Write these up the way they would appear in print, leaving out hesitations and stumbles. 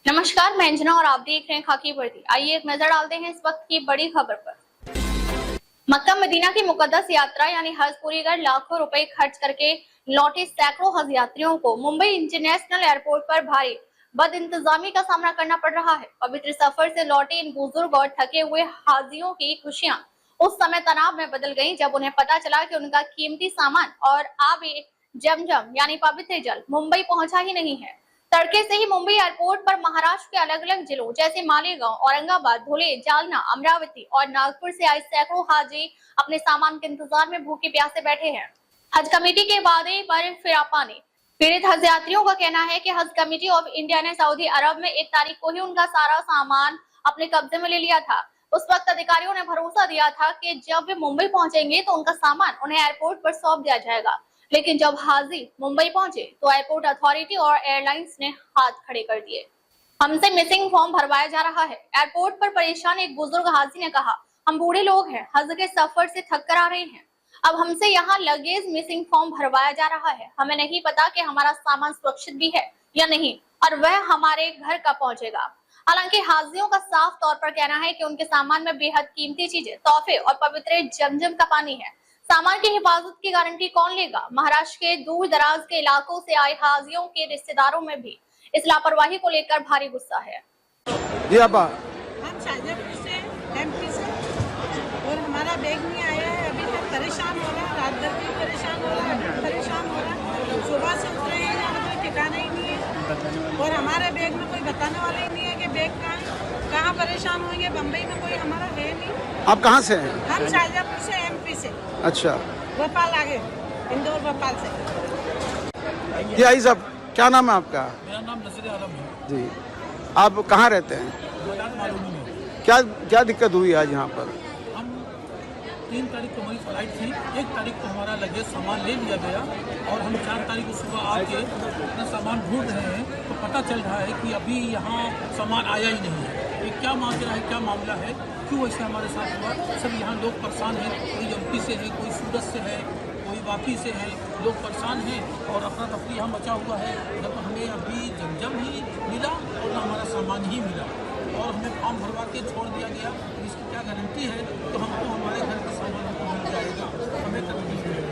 नमस्कार, मैं अंजना और आप देख रहे हैं खाकी वर्दी। आइए एक नजर डालते हैं इस वक्त की बड़ी खबर पर। मक्का मदीना की मुकद्दस यात्रा यानी हज पूरी कर लाखों रुपए खर्च करके लौटे सैकड़ों हज यात्रियों को मुंबई इंटरनेशनल एयरपोर्ट पर भारी बदइंतजामी का सामना करना पड़ रहा है। पवित्र सफर से लौटे इन बुजुर्ग और थके हुए हाजियों की खुशियां उस समय तनाव में बदल गयी जब उन्हें पता चला कि उनका कीमती सामान और आबे जमजम यानी पवित्र जल मुंबई पहुंचा ही नहीं है। तड़के से ही मुंबई एयरपोर्ट पर महाराष्ट्र के अलग अलग जिलों जैसे मालेगांव, औरंगाबाद, धुले, जालना, अमरावती और नागपुर से आए सैकड़ों हाजी अपने सामान के इंतजार में भूखे प्यासे बैठे हैं। हज कमेटी के वादे पर फिरा पानी। पीड़ित हज यात्रियों का कहना है कि हज कमेटी ऑफ इंडिया ने सऊदी अरब में 1 तारीख को ही उनका सारा सामान अपने कब्जे में ले लिया था। उस वक्त अधिकारियों ने भरोसा दिया था कि जब वे मुंबई पहुंचेंगे तो उनका सामान उन्हें एयरपोर्ट पर सौंप दिया जाएगा। लेकिन जब हाजी मुंबई पहुंचे तो एयरपोर्ट अथॉरिटी और एयरलाइंस ने हाथ खड़े कर दिए। हमसे मिसिंग फॉर्म भरवाया जा रहा है। एयरपोर्ट पर परेशान एक बुजुर्ग हाजी ने कहा, हम बूढ़े लोग हैं, हज के सफर से थक कर आ रहे हैं। अब हमसे यहाँ लगेज मिसिंग फॉर्म भरवाया जा रहा है। हमें नहीं पता कि हमारा सामान सुरक्षित भी है या नहीं और वह हमारे घर कब पहुंचेगा। हालांकि हाजियों का साफ तौर पर कहना है कि उनके सामान में बेहद कीमती चीजें, तोहफे और पवित्र जमजम का पानी है। सामान की हिफाजत की गारंटी कौन लेगा? महाराष्ट्र के दूर दराज के इलाकों से आए हाजियों के रिश्तेदारों में भी इस लापरवाही को लेकर भारी गुस्सा है। जी आपा, हम शाहजहांपुर से एमपी से और हमारा बैग नहीं आया है। अभी तक परेशान हो रहा है, रात भर भी परेशान हो रहा है, परेशान हो रहा है। सुबह से उतरे हैं, यहाँ कोई ठिकाना ही नहीं है और हमारे बैग में कोई बताने वाला ही नहीं है कि बैग कहाँ है। कहाँ परेशान होंगे? बम्बई में कोई हमारा है नहीं। आप कहाँ से हैं? हम शाहजहांपुर से एमपी से। अच्छा, भोपाल आगे, इंदौर भोपाल से। जी आई साहब, क्या नाम है आपका? मेरा नाम नसीर आलम है। जी, आप कहाँ रहते हैं? मालूम है। क्या दिक्कत हुई आज यहाँ पर? हम 3 तारीख को हमारी फ्लाइट थी। 1 तारीख को हमारा लगेज सामान ले लिया गया और हम 4 तारीख को सुबह आके अपना सामान ढूंढ रहे हैं तो पता चल रहा है कि अभी यहाँ सामान आया ही नहीं है। ये क्या मामला है, क्या मामला है, क्यों ऐसे हमारे साथ हुआ? सब यहाँ लोग परेशान हैं। कोई एमपी से है, कोई सूरत से है, कोई वापी से है। लोग परेशान हैं और अफरा तफरी यहाँ मचा हुआ है। न तो हमें अभी जमजम ही मिला और न हमारा सामान ही मिला और हमें फॉर्म भरवा के छोड़ दिया गया। इसकी क्या गारंटी है तो हमको हमारे घर के सामान को मिल जाएगा? हमें तकलीफ है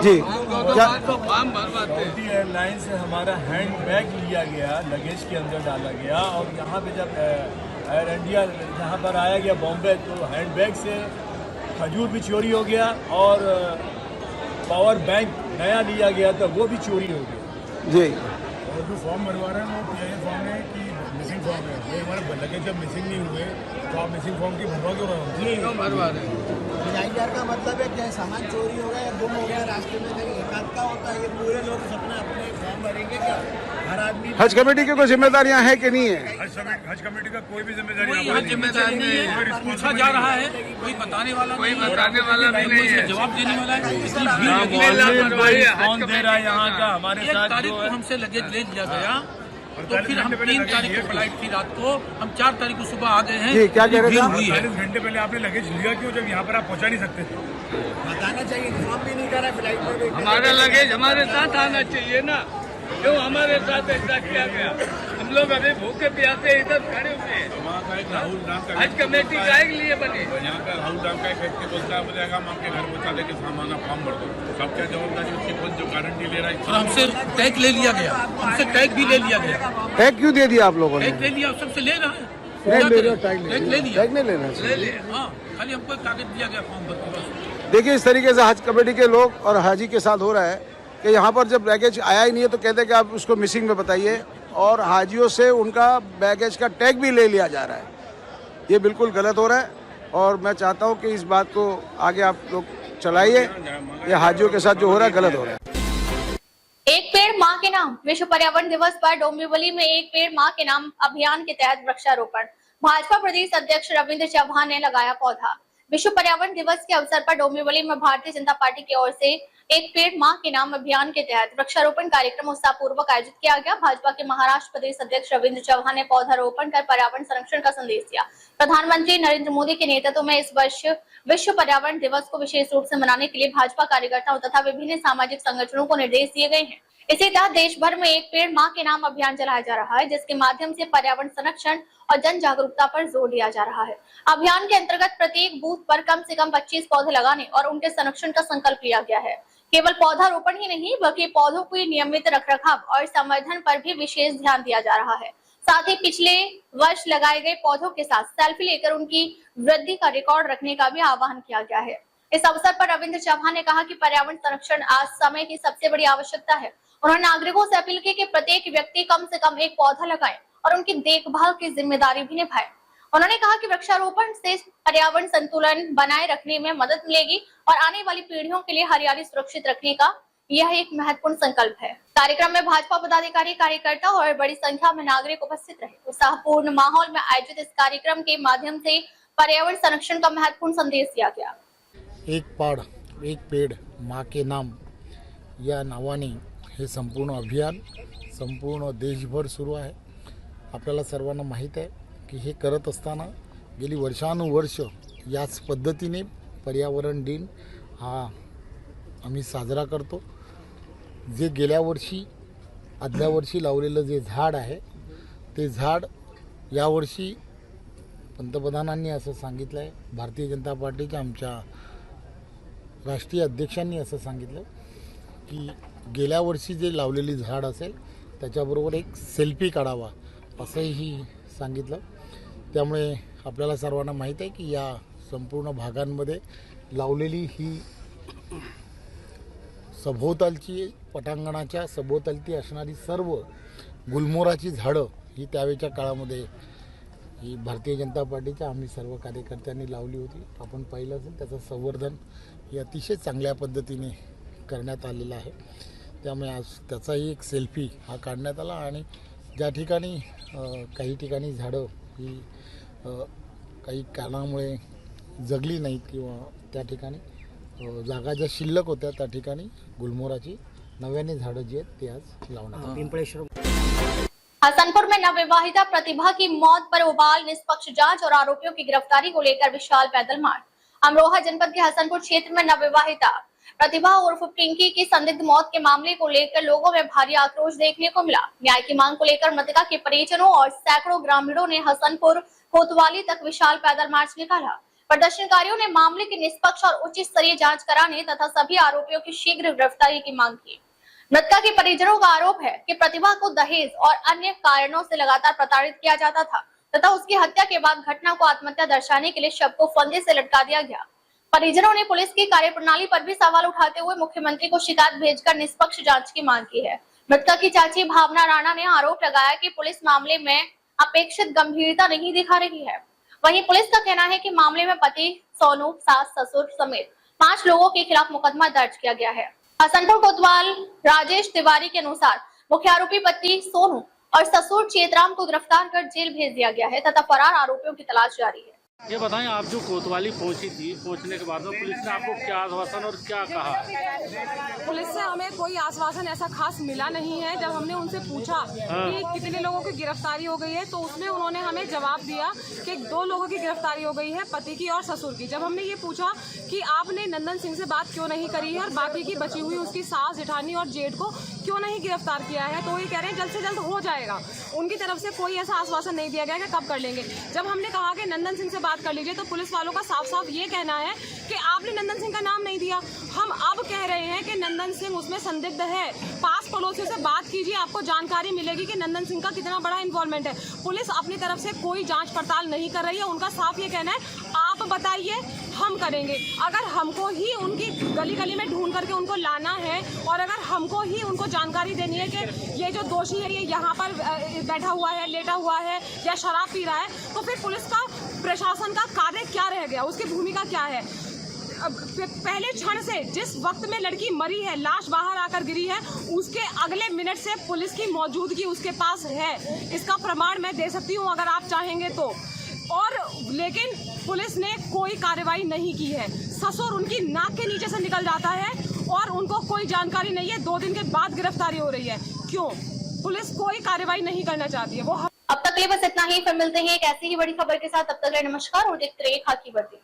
जी, क्या फॉर्म भरवाते सऊदी एयरलाइन से हमारा हैंड बैग लिया गया, लगेज के अंदर डाला गया और यहाँ पे जब एयर इंडिया जहाँ पर आया गया बॉम्बे तो हैंड बैग से खजूर भी चोरी हो गया और पावर बैंक नया लिया गया था वो भी चोरी हो गया। जी, और जो फॉर्म भरवा रहे हैं वो पीआईए फॉर्म है कि मिसिंग फॉर्म है? ये हमारे लगेज जब मिसिंग नहीं हुए तो आप मिसिंग फॉर्म की भरवा क्यों रहे हो? क्यों भरवा रहे हैं? पीआईआर का मतलब है क्या? सामान चोरी हो गया या गुम हो गया रास्ते में कहीं एकांत का होता है। ये पूरे लोग अपना अपने फॉर्म भरेंगे क्या? हर आदमी हज कमेटी की कोई जिम्मेदारियाँ हैं कि नहीं है? हज कमेटी का कोई भी जिम्मेदारी कोई यहाँ जिम्मेदार नहीं है। पूछा जा रहा है, कोई बताने वाला कोई नहीं है, बताने वाला भी नहीं है। जवाब देने वाला है। इतनी ना भीड़ लगी बोलने है। लापरवाही है। कौन दे रहा है यहाँ का? हमारे 1 साथ तारीख जो को है हमसे लगेज ले लिया गया तो 48 फिर हम घंटे पहले 3 लगेज तारीख लिया को फ्लाइट थी रात को। हम 4 तारीख को सुबह आ गए हैं। जी, क्या कह रहे थे भीड़ आप? हुई है। 48 घंटे पहले आपने लगेज लिया क्यों जब यहाँ पर आप पहुँचा नहीं सकते थे? बताना चाहिए, इन्फॉर्म भी नहीं करा फ्लाइट में। हमारा लगेज हमारे साथ आना चाहिए ना, क्यों हमारे साथ ऐसा किया गया? हम लोग अभी भूखे प्यासे इधर खड़े हुए हैं। वहाँ का एक राहुल नाम का हज कमेटी काहे के लिए बनी? यहाँ का राहुल नाम का एक व्यक्ति बोलता है बोलेगा हम आपके घर पहुँचा देंगे, सामान का फॉर्म भर दो। सबका जवाबदारी उसकी खुद जो गारंटी ले रहा है। और हमसे टैग ले लिया गया, हमसे टैग भी ले लिया गया। टैग क्यों दे दिया आप लोगों ने? टैग ले लिया, सबसे ले रहा है। टैग ले लिया, टैग ले लिया। टैग नहीं लेना चाहिए। हाँ, खाली हमको एक कागज दिया गया फॉर्म भर के बस। देखिए, इस तरीके से हज कमेटी के लोग और हाजी के साथ हो रहा है कि यहाँ पर जब बैगेज आया ही नहीं है तो कहते हैं कि आप उसको मिसिंग में बताइए और हाजियों से उनका बैगेज का टैग भी ले लिया जा रहा है। ये बिल्कुल गलत हो रहा है और मैं चाहता हूँ कि इस बात को आगे आप लोग चलाइए। ये हाजियों के साथ जो हो रहा है गलत हो रहा है। एक पेड़ माँ के नाम। विश्व पर्यावरण दिवस पर डोंबिवली में एक पेड़ माँ के नाम अभियान के तहत वृक्षारोपण। भाजपा प्रदेश अध्यक्ष रविंद्र चौहान ने लगाया पौधा। विश्व पर्यावरण दिवस के अवसर पर डोंबिवली में भारतीय जनता पार्टी की ओर से एक पेड़ माँ के नाम अभियान के तहत वृक्षारोपण कार्यक्रम उत्साहपूर्वक आयोजित किया गया। भाजपा के महाराष्ट्र प्रदेश अध्यक्ष रविंद्र चौहान ने पौधारोपण कर पर्यावरण संरक्षण का संदेश दिया। प्रधानमंत्री नरेंद्र मोदी के नेतृत्व में इस वर्ष विश्व पर्यावरण दिवस को विशेष रूप से मनाने के लिए भाजपा कार्यकर्ताओं तथा विभिन्न सामाजिक संगठनों को निर्देश दिए गए हैं। इसी तरह देश भर में एक पेड़ मां के नाम अभियान चलाया जा रहा है, जिसके माध्यम से पर्यावरण संरक्षण और जन जागरूकता पर जोर दिया जा रहा है। अभियान के अंतर्गत प्रत्येक बूथ पर कम से कम 25 पौधे लगाने और उनके संरक्षण का संकल्प लिया गया है। केवल पौधारोपण ही नहीं बल्कि पौधों की नियमित रखरखाव और संवर्धन पर भी विशेष ध्यान दिया जा रहा है। साथ ही पिछले वर्ष लगाए गए पौधों के साथ सेल्फी लेकर उनकी वृद्धि का रिकॉर्ड रखने का भी आह्वान किया गया है। इस अवसर पर रविंद्र चौहान ने कहा कि पर्यावरण संरक्षण आज समय की सबसे बड़ी आवश्यकता है। उन्होंने नागरिकों से अपील की कि प्रत्येक व्यक्ति कम से कम एक पौधा लगाए और उनकी देखभाल की जिम्मेदारी भी निभाए। उन्होंने कहा कि वृक्षारोपण से पर्यावरण संतुलन बनाए रखने में मदद मिलेगी और आने वाली पीढ़ियों के लिए हरियाली सुरक्षित रखने का यह एक महत्वपूर्ण संकल्प है। कार्यक्रम में भाजपा पदाधिकारी, कार्यकर्ता और बड़ी संख्या में नागरिक उपस्थित रहे। उत्साहपूर्ण माहौल में आयोजित इस कार्यक्रम के माध्यम से पर्यावरण संरक्षण का महत्वपूर्ण संदेश दिया गया। एक पेड़ माँ के नाम या नावाने हे संपूर्ण अभियान संपूर्ण देशभर सुरू आहे। आपल्याला सर्वांना माहीत आहे की हे करत असताना गेली वर्षानुवर्ष याच पद्धतीने पर्यावरण दिन हा आम्ही साजरा करतो। जे गेल्या वर्षी आदल्या वर्षी लावलेलं जे झाड आहे ते झाड यावर्षी पंतप्रधानांनी असं सांगितलं आहे, भारतीय जनता पार्टीच्या आमच्या राष्ट्रीय अध्यक्षांनी असं सांगितलं की गेल्या वर्षी जे लावलेली झाड असेल त्याच्याबरोबर एक सेल्फी काढावा असंही सांगितलं। त्यामुळे आपल्याला सर्वांना माहीत आहे की या संपूर्ण भागांमध्ये लावलेली ही सभोवतालची पटांगणाच्या सभोवतालची असणारी सर्व गुलमोहराची झाडं ही त्यावेळच्या काळामध्ये ही भारतीय जनता पार्टीच्या आम्ही सर्व कार्यकर्त्यांनी लावली होती। आपण पाहिलं असेल त्याचं संवर्धन हे अतिशय चांगल्या पद्धतीने करण्यात आलेलं आहे। त्यामुळे आज त्याचाही एक सेल्फी हा काढण्यात आला आणि ज्या ठिकाणी काही ठिकाणी झाडं ही काही कारणामुळे जगली नाहीत किंवा त्या ठिकाणी जागा ज्या शिल्लक होत्या त्या ठिकाणी गुलमोहराची नव्याने झाडं जी आहेत ते आज लावण्यात आली। हसनपुर में नवविवाहिता प्रतिभा की मौत पर उबाल, निष्पक्ष जांच और आरोपियों की गिरफ्तारी को लेकर विशाल पैदल मार्च। अमरोहा जनपद के हसनपुर क्षेत्र में नवविवाहिता प्रतिभा उर्फ पिंकी की संदिग्ध मौत के मामले को लेकर लोगों में भारी आक्रोश देखने को मिला। न्याय की मांग को लेकर मृतका के परिजनों और सैकड़ों ग्रामीणों ने हसनपुर कोतवाली तक विशाल पैदल मार्च निकाला। प्रदर्शनकारियों ने मामले की निष्पक्ष और उच्च स्तरीय जांच कराने तथा सभी आरोपियों की शीघ्र गिरफ्तारी की मांग की। मृतका के परिजनों का आरोप है कि प्रतिभा को दहेज और अन्य कारणों से लगातार प्रताड़ित किया जाता था तथा उसकी हत्या के बाद घटना को आत्महत्या दर्शाने के लिए शव को फंदे से लटका दिया गया। परिजनों ने पुलिस की कार्यप्रणाली पर भी सवाल उठाते हुए मुख्यमंत्री को शिकायत भेजकर निष्पक्ष जांच की मांग की है। मृतका की चाची भावना राणा ने आरोप लगाया कि पुलिस मामले में अपेक्षित गंभीरता नहीं दिखा रही है। वहीं पुलिस का कहना है कि मामले में पति, सोनू, सास, ससुर समेत 5 लोगों के खिलाफ मुकदमा दर्ज किया गया है। हसनपुर कोतवाल राजेश तिवारी के अनुसार मुख्य आरोपी पति सोनू और ससुर चेतराम को गिरफ्तार कर जेल भेज दिया गया है तथा फरार आरोपियों की तलाश जारी है। ये बताएं, आप जो कोतवाली पहुंची थी, पहुंचने के बाद में पुलिस ने आपको क्या आश्वासन और क्या कहा? पुलिस से हमें कोई आश्वासन ऐसा खास मिला नहीं है। जब हमने उनसे पूछा कि कितने लोगों की गिरफ्तारी हो गई है तो उसमें उन्होंने हमें जवाब दिया कि 2 लोगों की गिरफ्तारी हो गई है, पति की और ससुर की। जब हमने ये पूछा कि आपने नंदन सिंह से बात क्यों नहीं करी है और बाकी की बची हुई उसकी सास, जेठानी और जेठ को क्यों नहीं गिरफ्तार किया है, तो ये कह रहे हैं जल्द से जल्द हो जाएगा। उनकी तरफ से कोई ऐसा आश्वासन नहीं दिया गया कि कब कर लेंगे। जब हमने कहा कि नंदन सिंह से बात कर लीजिए तो पुलिस वालों का साफ साफ ये कहना है कि आपने नंदन सिंह का नाम नहीं दिया। हम अब कह रहे हैं कि नंदन सिंह उसमें संदिग्ध है। पास पड़ोसियों से बात कीजिए, आपको जानकारी मिलेगी कि नंदन सिंह का कितना बड़ा इन्वॉल्वमेंट है। पुलिस अपनी तरफ से कोई जांच पड़ताल नहीं कर रही है। उनका साफ ये कहना है आप बताइए, हम करेंगे। अगर हमको ही उनकी गली गली में ढूंढ करके उनको लाना है और अगर हमको ही उनको जानकारी देनी है कि ये जो दोषी है ये यहाँ पर बैठा हुआ है, लेटा हुआ है या शराब पी रहा है, तो फिर पुलिस का, प्रशासन का कार्य क्या रह गया, उसकी भूमिका क्या है? पहले क्षण से जिस वक्त में लड़की मरी है, लाश बाहर आकर गिरी है, उसके अगले मिनट से पुलिस की मौजूदगी उसके पास है। इसका प्रमाण मैं दे सकती हूँ अगर आप चाहेंगे तो। और लेकिन पुलिस ने कोई कार्रवाई नहीं की है। ससुर उनकी नाक के नीचे से निकल जाता है और उनको कोई जानकारी नहीं है। 2 दिन के बाद गिरफ्तारी हो रही है। क्यों? पुलिस कोई कार्रवाई नहीं करना चाहती है। वो अब तक के लिए बस इतना ही। फिर मिलते हैं एक ऐसी ही बड़ी खबर के साथ। तब तक के लिए नमस्कार और देखते रहिए खाकी वर्दी।